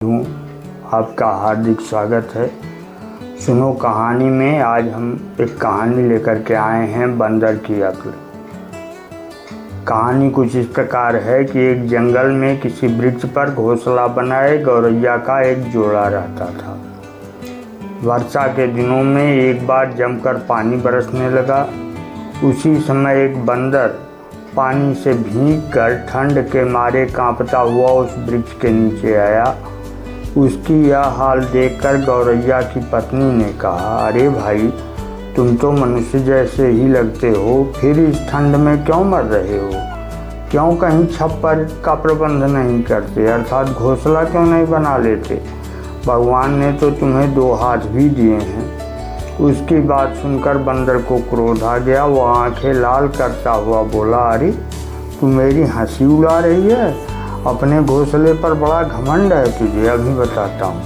हूँ, आपका हार्दिक स्वागत है। सुनो कहानी में आज हम एक कहानी लेकर के आए हैं, बंदर की अक्ल। कहानी कुछ इस प्रकार है कि एक जंगल में किसी वृक्ष पर घोंसला बनाए गौरैया का एक जोड़ा रहता था। वर्षा के दिनों में एक बार जमकर पानी बरसने लगा। उसी समय एक बंदर पानी से भीगकर ठंड के मारे कांपता हुआ उस वृक्ष के नीचे आया। उसकी यह हाल देखकर गौरैया की पत्नी ने कहा, अरे भाई, तुम तो मनुष्य जैसे ही लगते हो, फिर इस ठंड में क्यों मर रहे हो? क्यों कहीं छप्पर का प्रबंध नहीं करते, अर्थात घोंसला क्यों नहीं बना लेते? भगवान ने तो तुम्हें 2 हाथ भी दिए हैं। उसकी बात सुनकर बंदर को क्रोध आ गया। वह आंखें लाल करता हुआ बोला, अरे तू मेरी हंसी उड़ा रही है? अपने घोंसले पर बड़ा घमंड है तुझे, अभी बताता हूँ।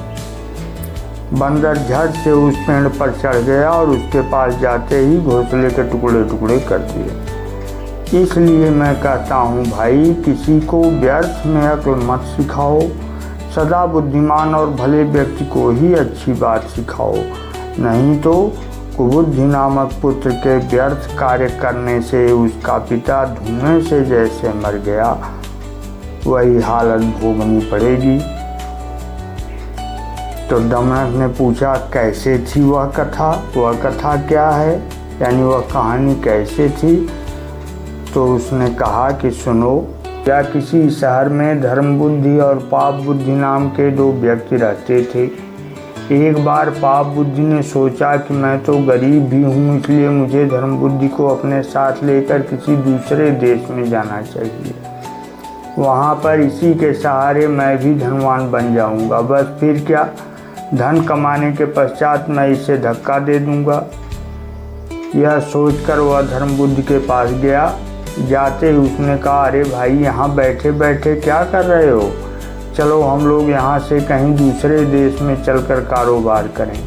बंदर झट से उस पेड़ पर चढ़ गया और उसके पास जाते ही घोंसले के टुकड़े टुकड़े कर दिए। इसलिए मैं कहता हूँ भाई, किसी को व्यर्थ में अक्ल मत सिखाओ, सदा बुद्धिमान और भले व्यक्ति को ही अच्छी बात सिखाओ। नहीं तो कुबुद्धि नामक पुत्र के व्यर्थ कार्य करने से उसका पिता धुएं से जैसे मर गया, वही हालत भोगनी पड़ेगी। तो दमनक ने पूछा, कैसे थी वह कथा? वह कथा क्या है, यानी वह कहानी कैसे थी? तो उसने कहा कि सुनो, क्या किसी शहर में धर्म बुद्धि और पाप बुद्धि नाम के 2 व्यक्ति रहते थे। एक बार पाप बुद्धि ने सोचा कि मैं तो गरीब भी हूँ, इसलिए मुझे धर्म बुद्धि को अपने साथ लेकर किसी दूसरे देश में जाना चाहिए। वहाँ पर इसी के सहारे मैं भी धनवान बन जाऊँगा। बस फिर क्या, धन कमाने के पश्चात मैं इसे धक्का दे दूँगा। यह सोचकर वह धर्म बुद्धि के पास गया। जाते ही उसने कहा, अरे भाई, यहाँ बैठे बैठे क्या कर रहे हो? चलो हम लोग यहाँ से कहीं दूसरे देश में चलकर कारोबार करें,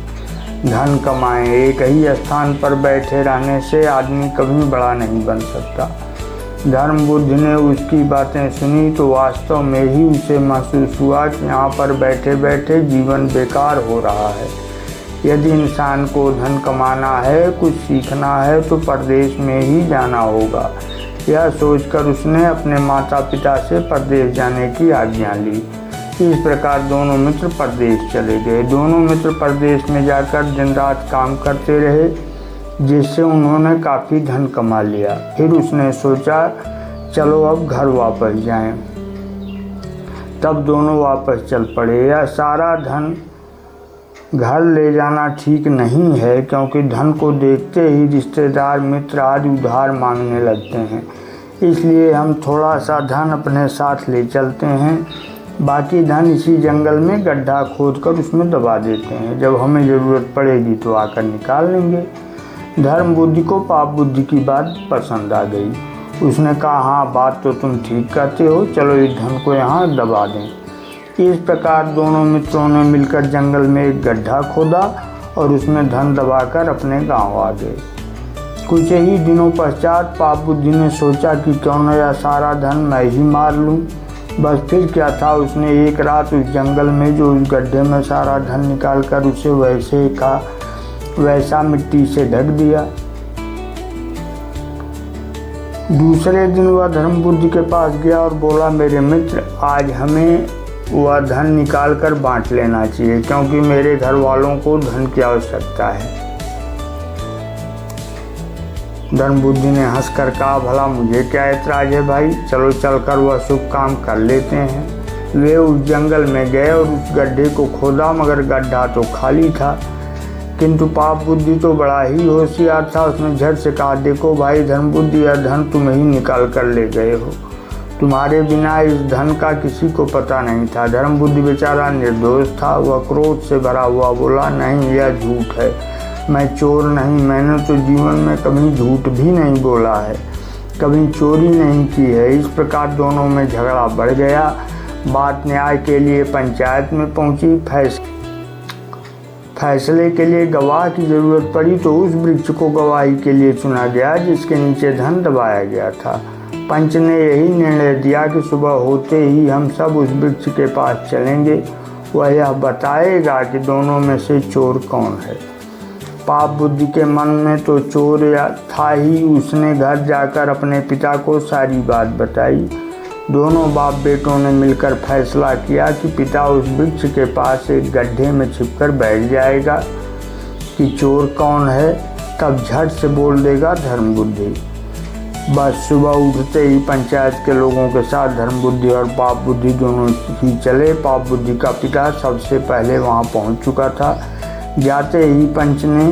धन कमाएं। एक ही स्थान पर बैठे रहने से आदमी कभी बड़ा नहीं बन सकता। धर्म बुद्धि ने उसकी बातें सुनी तो वास्तव में ही उसे महसूस हुआ कि यहाँ पर बैठे बैठे जीवन बेकार हो रहा है। यदि इंसान को धन कमाना है, कुछ सीखना है, तो परदेश में ही जाना होगा। यह सोचकर उसने अपने माता पिता से परदेश जाने की आज्ञा ली। इस प्रकार दोनों मित्र परदेश चले गए। दोनों मित्र परदेश में जाकर दिन रात काम करते रहे, जिससे उन्होंने काफ़ी धन कमा लिया। फिर उसने सोचा, चलो अब घर वापस जाएं। तब दोनों वापस चल पड़े। यह सारा धन घर ले जाना ठीक नहीं है, क्योंकि धन को देखते ही रिश्तेदार मित्र आदि उधार मांगने लगते हैं। इसलिए हम थोड़ा सा धन अपने साथ ले चलते हैं, बाकी धन इसी जंगल में गड्ढा खोदकर उसमें दबा देते हैं। जब हमें ज़रूरत पड़ेगी तो आकर निकाल लेंगे। धर्म बुद्धि को पाप बुद्धि की बात पसंद आ गई। उसने कहा, हाँ, बात तो तुम ठीक कहते हो, चलो इस धन को यहाँ दबा दें। इस प्रकार दोनों मित्रों ने मिलकर जंगल में एक गड्ढा खोदा और उसमें धन दबाकर अपने गांव आ गए। कुछ ही दिनों पश्चात पाप बुद्धि ने सोचा कि क्यों न यह सारा धन मैं ही मार लूँ। बस फिर क्या था, उसने एक रात उस जंगल में जो उस गड्ढे में सारा धन निकाल कर उसे वैसे का वैसा मिट्टी से ढक दिया। दूसरे दिन वह धर्म बुद्धि के पास गया और बोला, मेरे मित्र, आज हमें वह धन निकाल कर बांट लेना चाहिए, क्योंकि मेरे घर वालों को धन की आवश्यकता है। धर्म बुद्धि ने हंसकर कहा, भला मुझे क्या ऐतराज है भाई, चलो चलकर वह शुभ काम कर लेते हैं। वे उस जंगल में गए और उस गड्ढे को खोदा, मगर गड्ढा तो खाली था। किंतु पाप बुद्धि तो बड़ा ही होशियार था। उसने झट से कहा, देखो भाई धर्म बुद्धि, यह धन तुम ही निकाल कर ले गए हो। तुम्हारे बिना इस धन का किसी को पता नहीं था। धर्म बुद्धि बेचारा निर्दोष था। वह क्रोध से भरा हुआ बोला, नहीं, यह झूठ है, मैं चोर नहीं, मैंने तो जीवन में कभी झूठ भी नहीं बोला है, कभी चोरी नहीं की है। इस प्रकार दोनों में झगड़ा बढ़ गया। बात न्याय के लिए पंचायत में पहुंची। फैसले के लिए गवाह की ज़रूरत पड़ी तो उस वृक्ष को गवाही के लिए चुना गया जिसके नीचे धन दबाया गया था। पंच ने यही निर्णय दिया कि सुबह होते ही हम सब उस वृक्ष के पास चलेंगे वह यह बताएगा कि दोनों में से चोर कौन है। पाप बुद्धि के मन में तो चोर था ही। उसने घर जाकर अपने पिता को सारी बात बताई। दोनों बाप बेटों ने मिलकर फैसला किया कि पिता उस वृक्ष के पास एक गड्ढे में छिपकर बैठ जाएगा कि चोर कौन है, तब झट से बोल देगा धर्म बुद्धि। बस सुबह उठते ही पंचायत के लोगों के साथ धर्म बुद्धि और पाप बुद्धि दोनों ही चले। पाप बुद्धि का पिता सबसे पहले वहां पहुंच चुका था। जाते ही पंच ने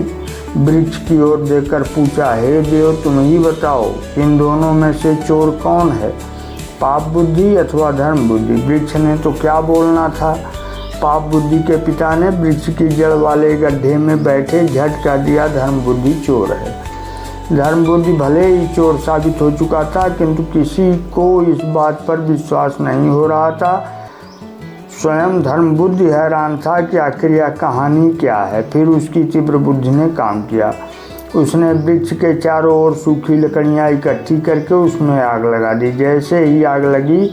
वृक्ष की ओर देखकर पूछा, हे देव, तुम ही बताओ, इन दोनों में से चोर कौन है, पाप बुद्धि अथवा धर्म बुद्धि। वृक्ष ने तो क्या बोलना था। पाप बुद्धि के पिता ने वृक्ष की जड़ वाले गड्ढे में बैठे झट कह दिया, धर्म बुद्धि चोर है। धर्म बुद्धि भले ही चोर साबित हो चुका था, किंतु किसी को इस बात पर विश्वास नहीं हो रहा था। स्वयं धर्म बुद्धि हैरान था कि आखिर यह कहानी क्या है। फिर उसकी तीव्र बुद्धि ने काम किया। उसने वृक्ष के चारों ओर सूखी लकड़ियां इकट्ठी करके उसमें आग लगा दी। जैसे ही आग लगी,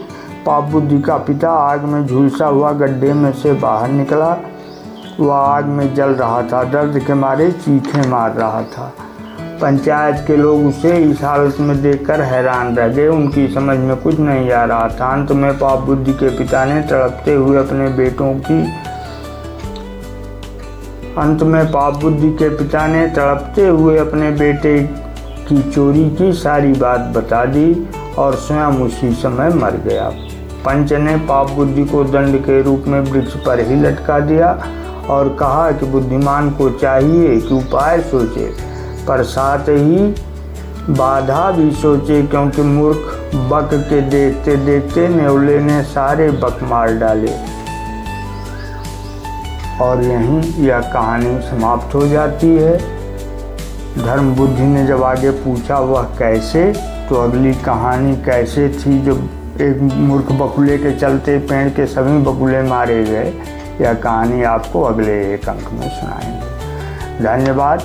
पाप बुद्धि का पिता आग में झुलसा हुआ गड्ढे में से बाहर निकला। वह आग में जल रहा था, दर्द के मारे चीखें मार रहा था। पंचायत के लोग उसे इस हालत में देखकर हैरान रह गए। उनकी समझ में कुछ नहीं आ रहा था। अंत में पाप बुद्धि के पिता ने तड़पते हुए अपने बेटे की चोरी की सारी बात बता दी और स्वयं उसी समय मर गया। पंच ने पाप बुद्धि को दंड के रूप में वृक्ष पर ही लटका दिया और कहा कि बुद्धिमान को चाहिए कि उपाय सोचे, पर साथ ही बाधा भी सोचे, क्योंकि मूर्ख बक के देखते देखते नेवले ने सारे बक मार डाले। और यहीं यह कहानी समाप्त हो जाती है। धर्म बुद्धि ने जब आगे पूछा वह कैसे, तो अगली कहानी कैसे थी, जो एक मूर्ख बकुले के चलते पेड़ के सभी बकुले मारे गए। यह कहानी आपको अगले एक अंक में सुनाएंगे। धन्यवाद।